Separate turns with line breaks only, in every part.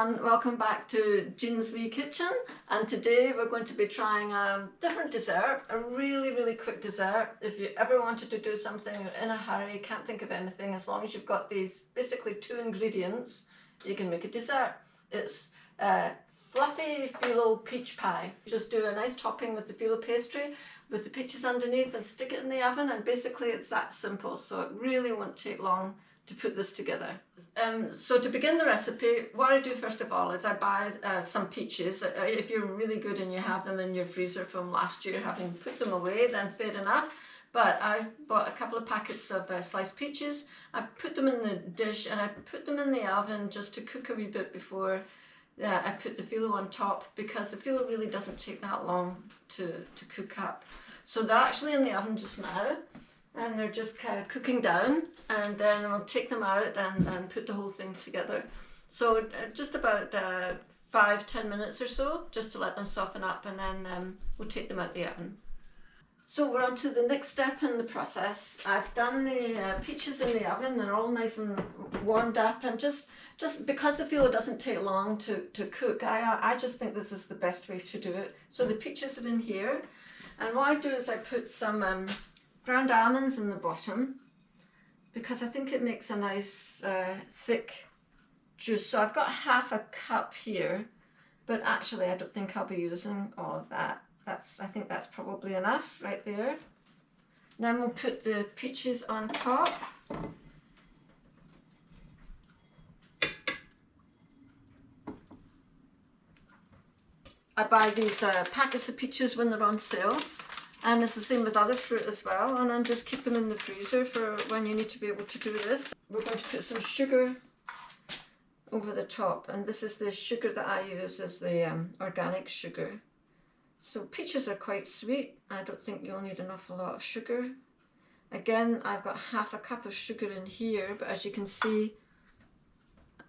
everyone, welcome back to Jean's Wee Kitchen, and today we're going to be trying a different dessert, a really quick dessert. If you ever wanted to do something in a hurry, can't think of anything, as long as you've got these basically 2 ingredients, you can make a dessert. It's fluffy phyllo peach pie. Just do a nice topping with the phyllo pastry with the peaches underneath and stick it in the oven, and basically it's that simple, so it really won't take long to put this together. So to begin the recipe, what I do first of all is I buy some peaches. If you're really good and you have them in your freezer from last year, having put them away, then fair enough. But I bought a couple of packets of sliced peaches. I put them in the dish and I put them in the oven just to cook a wee bit before I put the phyllo on top, because the phyllo really doesn't take that long to cook up. So they're actually in the oven just now, and they're just kind of cooking down, and then we'll take them out and put the whole thing together. So just about 5-10 minutes or so, just to let them soften up, and then we'll take them out the oven. So we're on to the next step in the process. I've done the peaches in the oven. They're all nice and warmed up, and just because the phyllo doesn't take long to cook, I just think this is the best way to do it. So the peaches are in here, and what I do is I put some ground almonds in the bottom, because I think it makes a nice thick juice. So I've got half a cup here, but actually I don't think I'll be using all of that. I think that's probably enough right there. Then we'll put the peaches on top. I buy these packets of peaches when they're on sale. And it's the same with other fruit as well, and then just keep them in the freezer for when you need to be able to do this. We're going to put some sugar over the top, and this is the sugar that I use, as the organic sugar. So peaches are quite sweet. I don't think you'll need an awful lot of sugar. Again, I've got half a cup of sugar in here, but as you can see,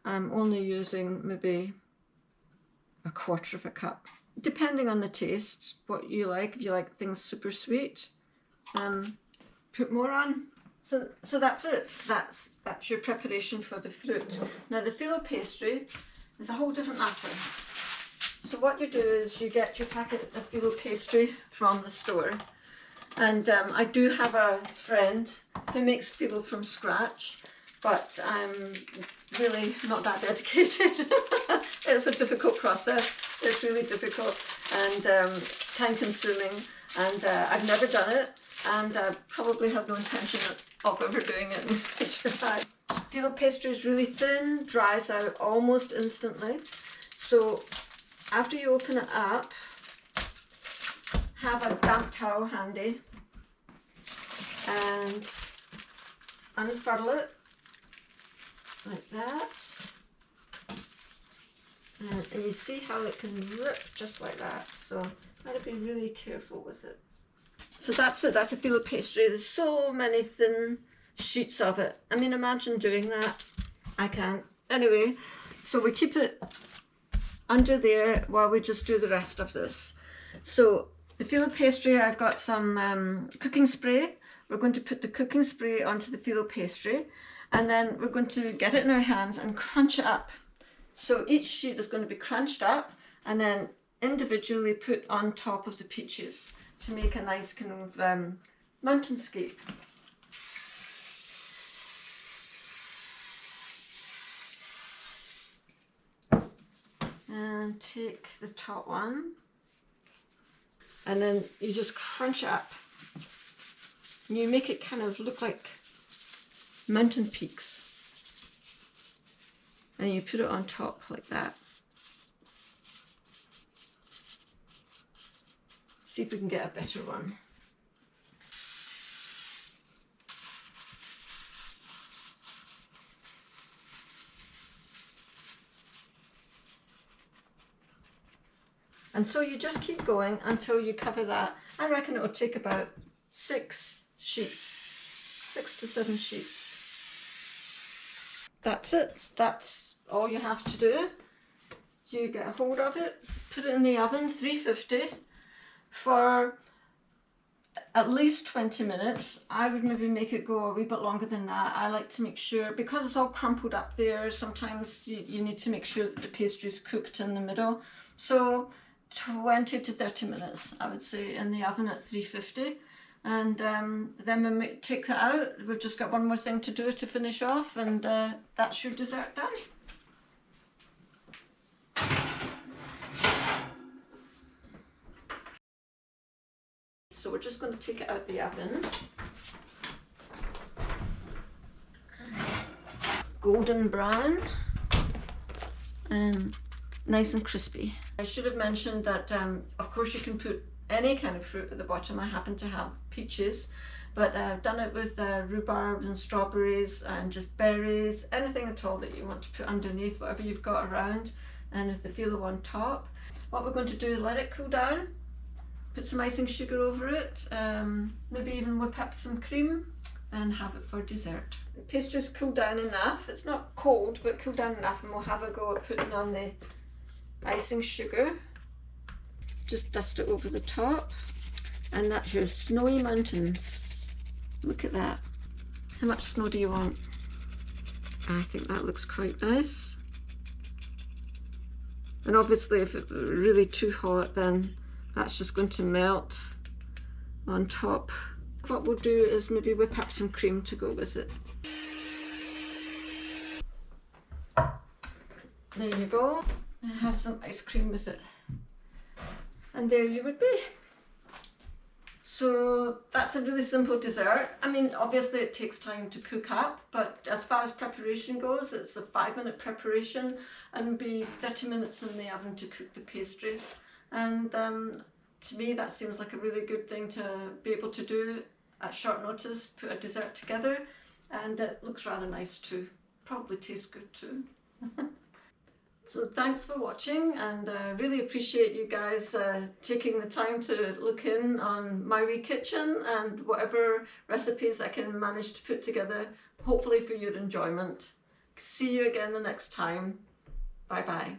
I'm only using maybe a quarter of a cup. Depending on the taste, what you like. If you like things super sweet, put more on. So that's it. That's your preparation for the fruit. Now the phyllo pastry is a whole different matter. So what you do is you get your packet of phyllo pastry from the store, and I do have a friend who makes phyllo from scratch, but I'm really not that dedicated. It's a difficult process. It's really difficult and time consuming, and I've never done it, and probably have no intention of ever doing it in the future. Phyllo pastry is really thin, dries out almost instantly. So after you open it up, have a damp towel handy and unfurl it like that. And you see how it can rip just like that, so gotta be really careful with it. So that's it, that's a phyllo pastry. There's so many thin sheets of it. I mean, imagine doing that. I can't. Anyway, so we keep it under there while we just do the rest of this. So the phyllo pastry, I've got some cooking spray. We're going to put the cooking spray onto the phyllo pastry, and then we're going to get it in our hands and crunch it up. So each sheet is going to be crunched up and then individually put on top of the peaches to make a nice kind of mountainscape. And take the top one, and then you just crunch it up. And you make it kind of look like mountain peaks. And you put it on top like that. See if we can get a better one. And so you just keep going until you cover that. I reckon it will take about 6 sheets, 6 to 7 sheets. That's it. That's all you have to do. You get a hold of it, put it in the oven, 350, for at least 20 minutes. I would maybe make it go a wee bit longer than that. I like to make sure, because it's all crumpled up there, sometimes you need to make sure that the pastry's cooked in the middle. So 20 to 30 minutes, I would say, in the oven at 350. And then when we take that out, we've just got one more thing to do to finish off, and that's your dessert done. So we're just going to take it out the oven. Golden brown and nice and crispy. I should have mentioned that of course you can put any kind of fruit at the bottom. I happen to have peaches, but I've done it with rhubarb and strawberries and just berries, anything at all that you want to put underneath, whatever you've got around, and with the phyllo on top. What we're going to do is let it cool down, put some icing sugar over it, maybe even whip up some cream and have it for dessert. The pastry's cooled down enough. It's not cold, but cooled down enough, and we'll have a go at putting on the icing sugar. Just dust it over the top, and that's your snowy mountains. Look at that. How much snow do you want? I think that looks quite nice. And obviously if it's really too hot, then that's just going to melt on top. What we'll do is maybe whip up some cream to go with it. There you go. And have some ice cream with it. And there you would be. So that's a really simple dessert. I mean, obviously it takes time to cook up, but as far as preparation goes, it's a 5-minute preparation and be 30 minutes in the oven to cook the pastry. And to me, that seems like a really good thing to be able to do at short notice, put a dessert together, and it looks rather nice too. Probably tastes good too. So thanks for watching, and really appreciate you guys taking the time to look in on my wee kitchen and whatever recipes I can manage to put together, hopefully for your enjoyment. See you again the next time. Bye bye.